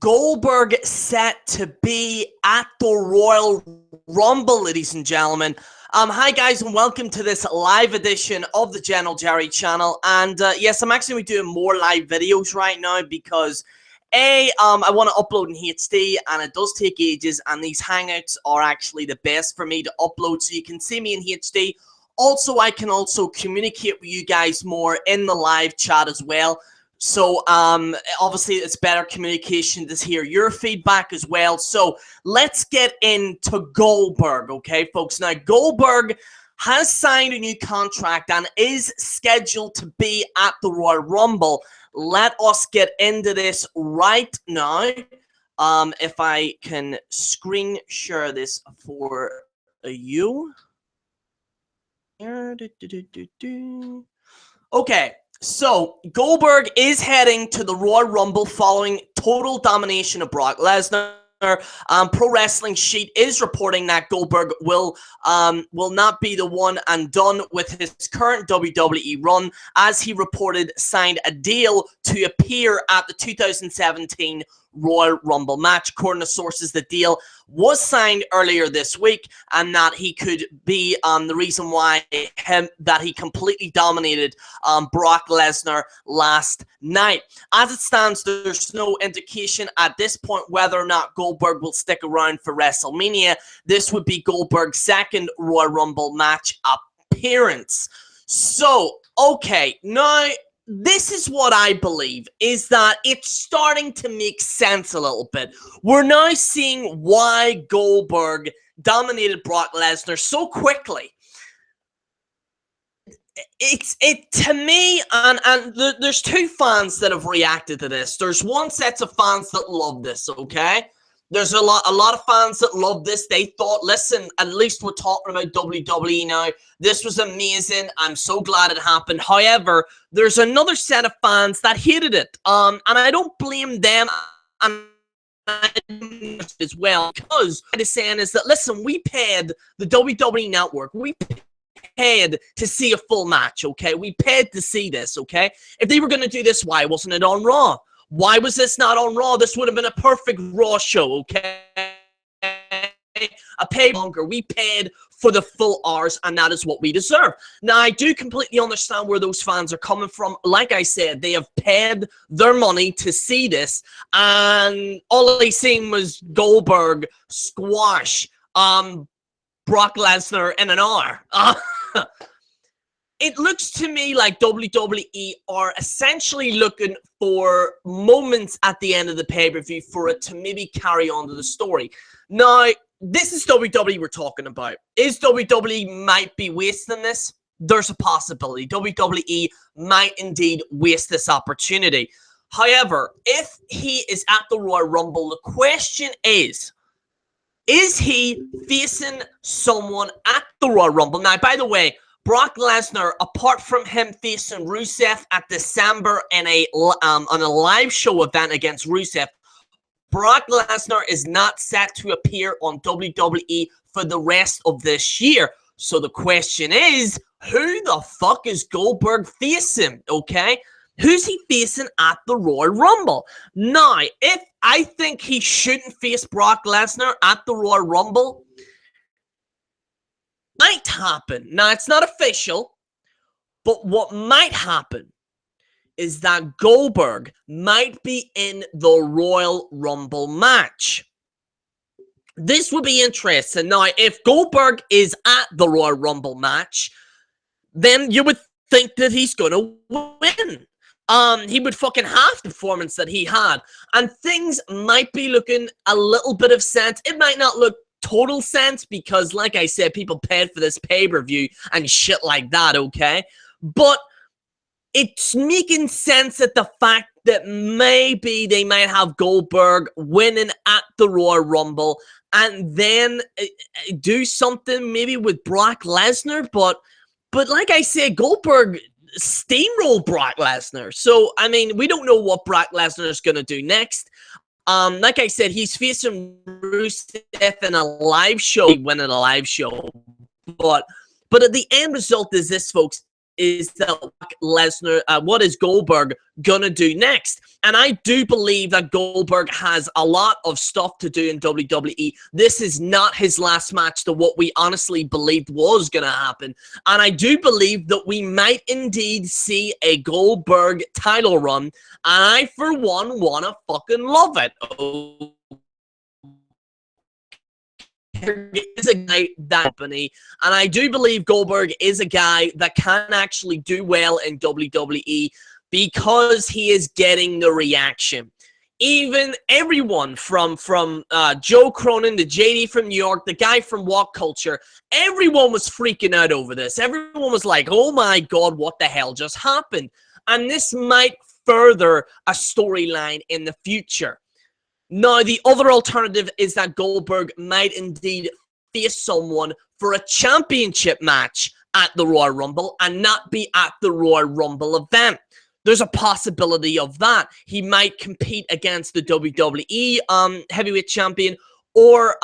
Goldberg set to be at the Royal Rumble, ladies and gentlemen. Hi guys, and welcome to this live edition of the General Jerry channel. And yes, I'm actually doing more live videos right now because I want to upload in HD, and it does take ages. And these hangouts are actually the best for me to upload, so you can see me in HD. Also, I can also communicate with you guys more in the live chat as well. So, obviously, it's better communication to hear your feedback as well. So, let's get into Goldberg, okay, folks? Now, Goldberg has signed a new contract and is scheduled to be at the Royal Rumble. Let us get into this right now. If I can screen share this for you. Okay. So, Goldberg is heading to the Royal Rumble following total domination of Brock Lesnar. Pro Wrestling Sheet is reporting that Goldberg will not be the one and done with his current WWE run, as he reported signed a deal to appear at the 2017 Royal Rumble match. According to sources, the deal was signed earlier this week, and that he could be the reason why he completely dominated Brock Lesnar last night. As it stands, there's no indication at this point whether or not Goldberg will stick around for WrestleMania. This would be Goldberg's second Royal Rumble match appearance. So, okay, now this is what I believe, is that it's starting to make sense a little bit. We're now seeing why Goldberg dominated Brock Lesnar so quickly. To me, and there's two fans that have reacted to this. There's one set of fans that love this, okay? There's a lot of fans that love this. They thought, listen, at least we're talking about WWE now. This was amazing. I'm so glad it happened. However, there's another set of fans that hated it. And I don't blame them as well, because what I'm saying is that, listen, we paid the WWE Network. We paid to see a full match, okay? We paid to see this, okay? If they were going to do this, why wasn't it on Raw? Why was this not on Raw? This would have been a perfect Raw show, okay? A pay longer. We paid for the full hours, and that is what we deserve. Now, I do completely understand where those fans are coming from. Like I said, they have paid their money to see this, and all they seen was Goldberg squash Brock Lesnar in an hour. It looks to me like WWE are essentially looking for moments at the end of the pay-per-view for it to maybe carry on to the story. Now, this is WWE we're talking about. Is WWE might be wasting this? There's a possibility. WWE might indeed waste this opportunity. However, if he is at the Royal Rumble, the question is he facing someone at the Royal Rumble? Now, by the way, Brock Lesnar, apart from him facing Rusev at December in on a live show event against Rusev, Brock Lesnar is not set to appear on WWE for the rest of this year. So the question is, who the fuck is Goldberg facing, okay? Who's he facing at the Royal Rumble? Now, if I think he shouldn't face Brock Lesnar at the Royal Rumble, might happen. Now, it's not official, but what might happen is that Goldberg might be in the Royal Rumble match. This would be interesting. Now, if Goldberg is at the Royal Rumble match, then you would think that he's going to win. He would fucking have the performance that he had, and things might be looking a little bit of sense. It might not look total sense because, like I said, people paid for this pay-per-view and shit like that, okay? But it's making sense at the fact that maybe they might have Goldberg winning at the Royal Rumble and then do something maybe with Brock Lesnar. But like I said, Goldberg steamrolled Brock Lesnar. So, I mean, we don't know what Brock Lesnar is going to do next. Like I said, he's facing Rusev in a live show, winning a live show. But at the end result is this, folks. is that Lesnar, what is Goldberg gonna do next? And I do believe that Goldberg has a lot of stuff to do in WWE. This is not his last match to what we honestly believed was gonna happen. And I do believe that we might indeed see a Goldberg title run. And I, for one, wanna fucking love it. Is a guy that company, and I do believe Goldberg is a guy that can actually do well in WWE because he is getting the reaction. Even everyone from Joe Cronin, the JD from New York, the guy from What Culture, everyone was freaking out over this. Everyone was like, oh my God, what the hell just happened? And this might further a storyline in the future. Now, the other alternative is that Goldberg might indeed face someone for a championship match at the Royal Rumble and not be at the Royal Rumble event. There's a possibility of that. He might compete against the WWE heavyweight champion, or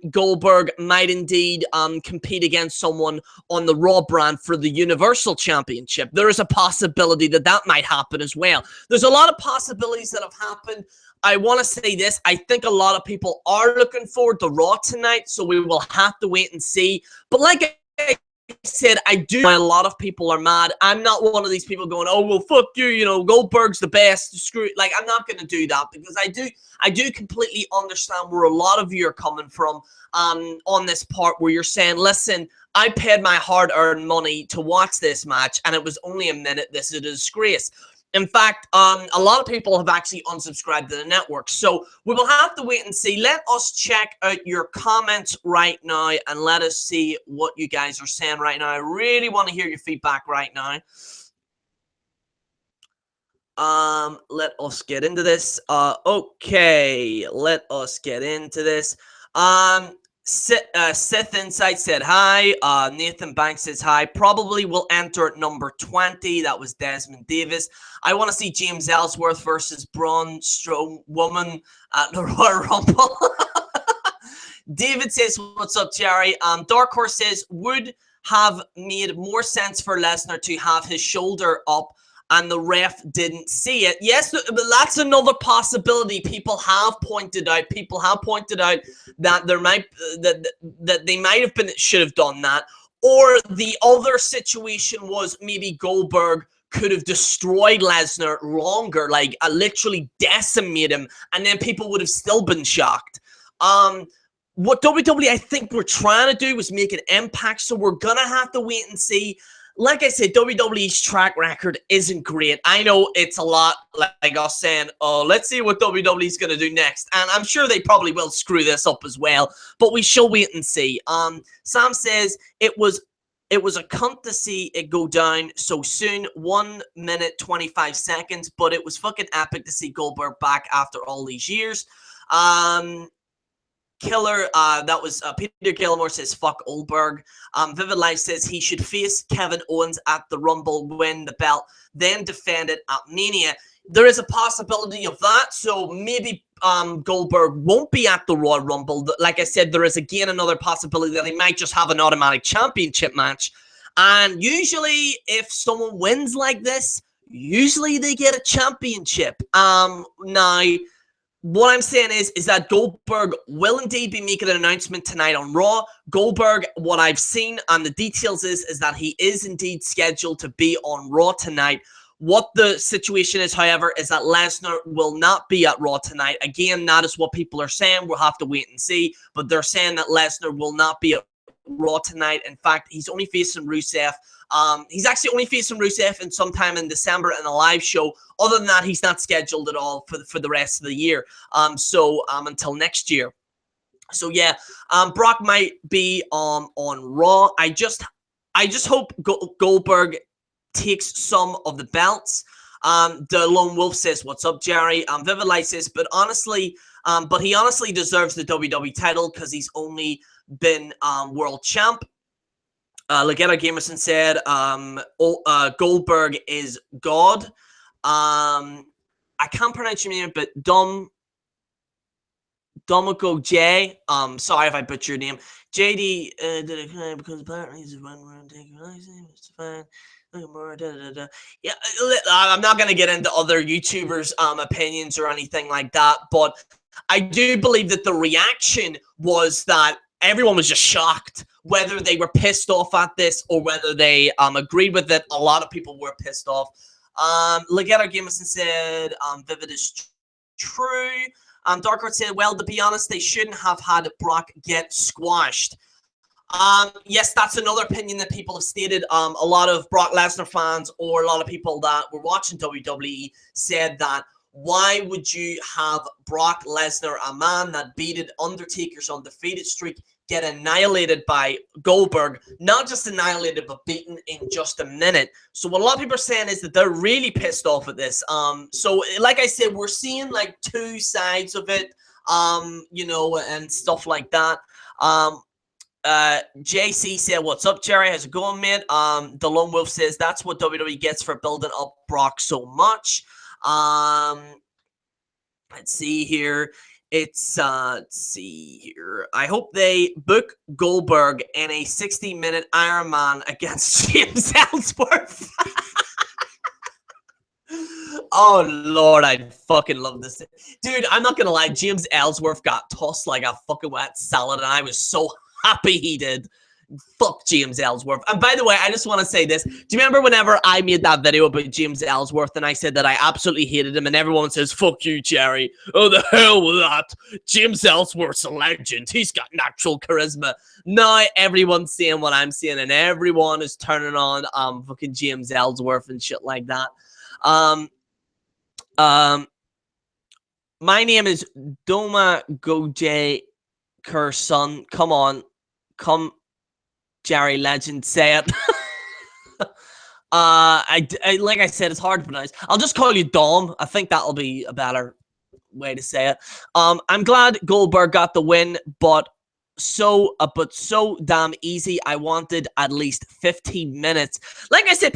Goldberg might indeed compete against someone on the Raw brand for the Universal Championship. There is a possibility that that might happen as well. There's a lot of possibilities that have happened. I want to say this. I think a lot of people are looking forward to Raw tonight, so we will have to wait and see. But like I said, I do know a lot of people are mad. I'm not one of these people going, oh, well, fuck you, you know, Goldberg's the best. Screw it. Like, I'm not going to do that, because I do completely understand where a lot of you are coming from on this part, where you're saying, listen, I paid my hard-earned money to watch this match, and it was only a minute. This is a disgrace. In fact, a lot of people have actually unsubscribed to the network. So we will have to wait and see. Let us check out your comments right now and let us see what you guys are saying right now. I really want to hear your feedback right now. Let us get into this. Okay, let us get into this. Sith Insight said hi. Nathan Banks says hi. Probably will enter at number 20. That was Desmond Davis. I want to see James Ellsworth versus Braun Strowman at the Royal Rumble. David says, what's up, Jerry? Dark Horse says, would have made more sense for Lesnar to have his shoulder up and the ref didn't see it. Yes, but that's another possibility. People have pointed out that there might that they might have been should have done that. Or the other situation was maybe Goldberg could have destroyed Lesnar longer, like literally decimate him, and then people would have still been shocked. What WWE I think we're trying to do was make an impact, so we're gonna have to wait and see. Like I said, WWE's track record isn't great. I know it's a lot like us saying, oh, let's see what WWE's going to do next. And I'm sure they probably will screw this up as well. But we shall wait and see. Sam says, it was a cunt to see it go down so soon. 1 minute, 25 seconds. But it was fucking epic to see Goldberg back after all these years. Killer, that was Peter Gilmore says, fuck Goldberg. Vivid Life says he should face Kevin Owens at the Rumble, win the belt, then defend it at Mania. There is a possibility of that, so maybe Goldberg won't be at the Royal Rumble. Like I said, there is again another possibility that he might just have an automatic championship match. And usually, if someone wins like this, usually they get a championship. Now, what I'm saying is that Goldberg will indeed be making an announcement tonight on Raw. Goldberg, what I've seen and the details is that he is indeed scheduled to be on Raw tonight. What the situation is, however, is that Lesnar will not be at Raw tonight. Again, that is what people are saying. We'll have to wait and see. But they're saying that Lesnar will not be at Raw tonight. In fact, he's only facing Rusev. He's actually only facing Rusev in sometime in December in a live show. Other than that, he's not scheduled at all for the rest of the year. Until next year. So yeah, Brock might be on Raw. I just hope Goldberg takes some of the belts. The Lone Wolf says, "What's up, Jerry?" Vivid Light says, "But he honestly deserves the WWE title because he's only been world champ." Legetta Gamerson said, Goldberg is God. I can't pronounce your name, but Domiko J. Sorry if I butchered your name. JD did it because apparently he's a one round taker. It's fine. Yeah, I'm not gonna get into other YouTubers' opinions or anything like that, but I do believe that the reaction was that everyone was just shocked, whether they were pissed off at this or whether they agreed with it. A lot of people were pissed off. Legato Gamerson said, Vivid is true. Dark Horse said, well, to be honest, they shouldn't have had Brock get squashed. Yes, that's another opinion that people have stated. A lot of Brock Lesnar fans or a lot of people that were watching WWE said that why would you have Brock Lesnar, a man that beated Undertaker's undefeated streak, get annihilated by Goldberg? Not just annihilated, but beaten in just a minute. So what a lot of people are saying is that they're really pissed off at this. So like I said, we're seeing like two sides of it, you know, and stuff like that. JC said, what's up, Jerry? How's it going, mate? The Lone Wolf says that's what WWE gets for building up Brock so much. Let's see here. Let's see here. I hope they book Goldberg in a 60-minute Iron Man against James Ellsworth. Oh, Lord, I fucking love this. Dude, I'm not gonna lie. James Ellsworth got tossed like a fucking wet salad, and I was so happy he did. Fuck James Ellsworth. And by the way, I just want to say this. Do you remember whenever I made that video about James Ellsworth and I said that I absolutely hated him and everyone says, fuck you, Jerry. Oh, the hell with that. James Ellsworth's a legend. He's got natural charisma. Now everyone's saying what I'm saying and everyone is turning on fucking James Ellsworth and shit like that. My name is Doma Goj Kerson. Come on. Come, Jerry Legend, say it. I like I said, it's hard to pronounce. I'll just call you Dom. I think that'll be a better way to say it. I'm glad Goldberg got the win, but so damn easy. I wanted at least 15 minutes. Like I said,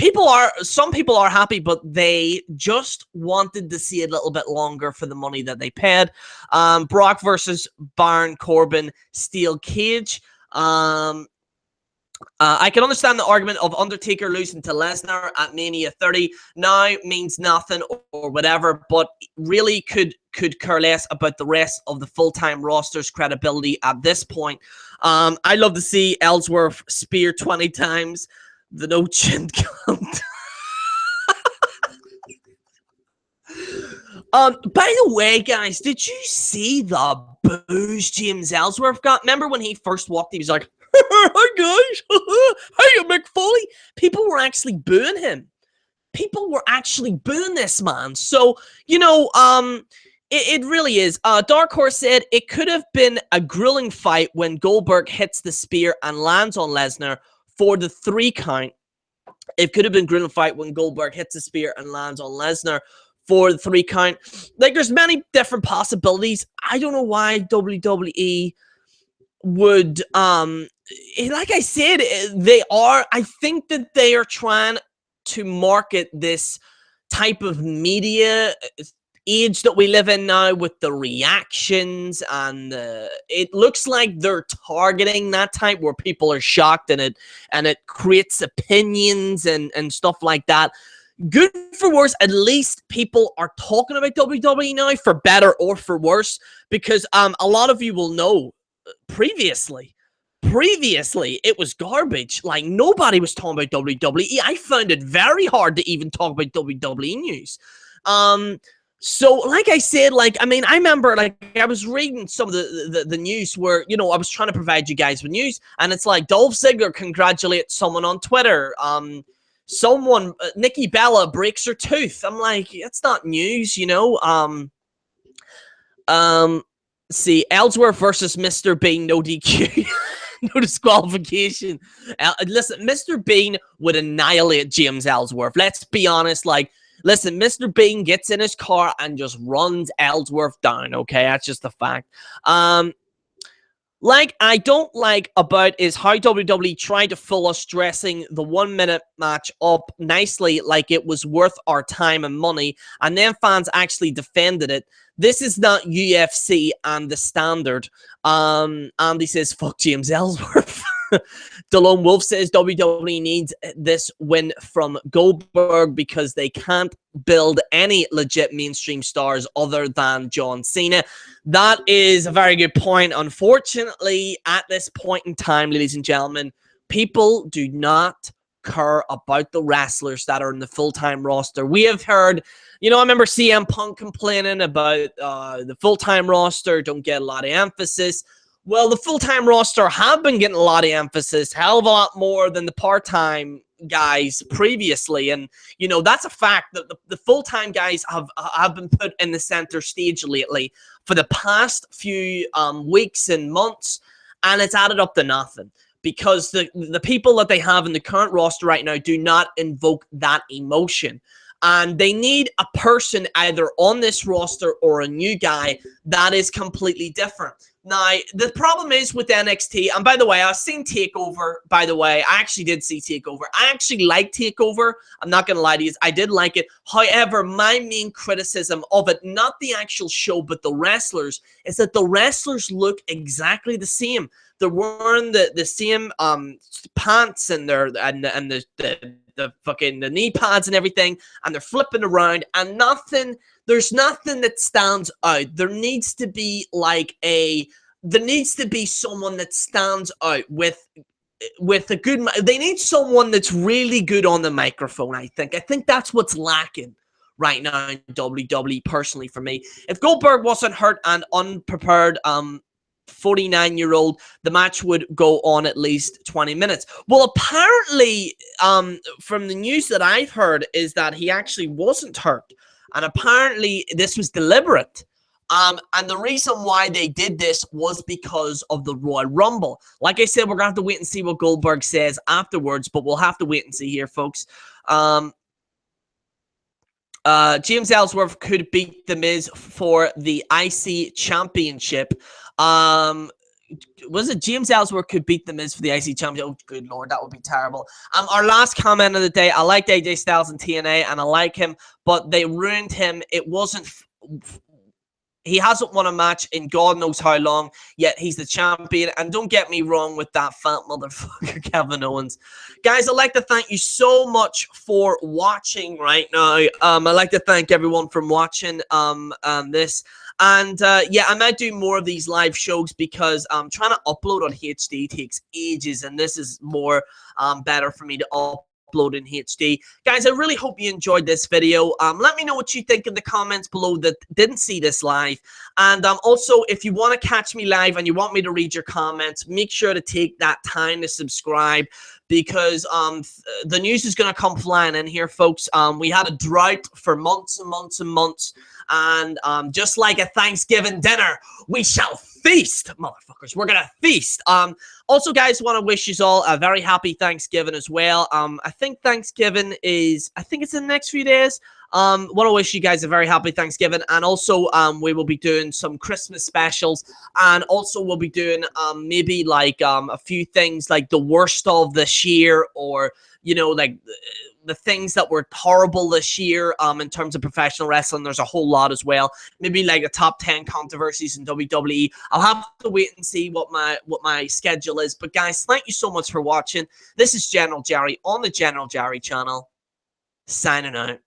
some people are happy, but they just wanted to see a little bit longer for the money that they paid. Brock versus Baron Corbin steel cage. I can understand the argument of Undertaker losing to Lesnar at Mania 30 now means nothing or whatever, but really could care less about the rest of the full-time roster's credibility at this point. I'd love to see Ellsworth spear 20 times the no-chin cunt. By the way, guys, did you see the boos James Ellsworth got? Remember when he first walked, he was like, hi guys, hey Mick Foley. People were actually booing him. People were actually booing this man. So, you know, it really is. Dark Horse said it could have been a grueling fight when Goldberg hits the spear and lands on Lesnar for the 3 count. It could have been a grueling fight when Goldberg hits the spear and lands on Lesnar for the 3 count. Like, there's many different possibilities. I don't know why WWE would like I said, I think that they are trying to market this type of media age that we live in now with the reactions, and it looks like they're targeting that type where people are shocked and it creates opinions and stuff like that. Good for worse, at least people are talking about WWE now, for better or for worse, because a lot of you will know previously it was garbage. Like, nobody was talking about WWE. I found it very hard to even talk about WWE news. So like I said, like, I mean, I remember, like, I was reading some of the news where, you know, I was trying to provide you guys with news, and it's like Dolph Ziggler congratulates someone on Twitter. Someone, Nikki Bella breaks her tooth. I'm like, it's not news, you know. See, Ellsworth versus Mr. Bean, no DQ. No disqualification. Listen, Mr. Bean would annihilate James Ellsworth. Let's be honest. Like, listen, Mr. Bean gets in his car and just runs Ellsworth down. Okay, that's just the fact. Like, I don't like about is how WWE tried to fool us dressing the 1 minute match up nicely like it was worth our time and money, and then fans actually defended it. This is not UFC and the standard. Andy says, fuck James Ellsworth. The Lone Wolf says WWE needs this win from Goldberg because they can't build any legit mainstream stars other than John Cena. That is a very good point. Unfortunately, at this point in time, ladies and gentlemen, people do not care about the wrestlers that are in the full-time roster. We have heard, I remember CM Punk complaining about the full-time roster don't get a lot of emphasis. Well, the full-time roster have been getting a lot of emphasis, hell of a lot more than the part-time guys previously. And, that's a fact that the full-time guys have been put in the center stage lately for the past few weeks and months, and it's added up to nothing because the people that they have in the current roster right now do not invoke that emotion. And they need a person either on this roster or a new guy that is completely different. Now, the problem is with NXT, and by the way, I've seen TakeOver, by the way. I actually did see TakeOver. I actually like TakeOver. I'm not going to lie to you. I did like it. However, my main criticism of it, not the actual show, but the wrestlers, is that the wrestlers look exactly the same. They're wearing the same pants and the fucking the knee pads and everything, and they're flipping around, and there's nothing that stands out. There needs to be someone that stands out with a good. They need someone that's really good on the microphone. I think that's what's lacking right now in WWE. Personally, for me, if Goldberg wasn't hurt and unprepared, 49-year-old, the match would go on at least 20 minutes. Well, apparently, from the news that I've heard, is that he actually wasn't hurt. And apparently, this was deliberate. And the reason why they did this was because of the Royal Rumble. Like I said, we're going to have to wait and see what Goldberg says afterwards, but we'll have to wait and see here, folks. James Ellsworth could beat The Miz for the IC Championship. Was it James Ellsworth could beat The Miz for the IC Championship? Oh, good Lord, that would be terrible. Our last comment of the day, I liked AJ Styles in TNA, and I like him, but they ruined him. It wasn't... He hasn't won a match in God knows how long, yet he's the champion. And don't get me wrong with that fat motherfucker, Kevin Owens. Guys, I'd like to thank you so much for watching right now. I'd like to thank everyone for watching this. And yeah, I might do more of these live shows because trying to upload on HD takes ages, and this is more better for me to upload in HD. Guys, I really hope you enjoyed this video. Let me know what you think in the comments below that didn't see this live. And also, if you want to catch me live and you want me to read your comments, make sure to take that time to subscribe, because the news is going to come flying in here, folks. We had a drought for months and months and months. And just like a Thanksgiving dinner, we shall feast, motherfuckers. We're gonna feast. Also, guys, want to wish you all a very happy Thanksgiving as well. I think Thanksgiving is, I think it's in the next few days. Want to wish you guys a very happy Thanksgiving, and also we will be doing some Christmas specials, and also we'll be doing maybe like a few things like the worst of this year, or like the things that were horrible this year in terms of professional wrestling. There's a whole lot as well. Maybe like a top 10 controversies in WWE. I'll have to wait and see what my schedule is. But guys, thank you so much for watching. This is General Jerry on the General Jerry channel, signing out.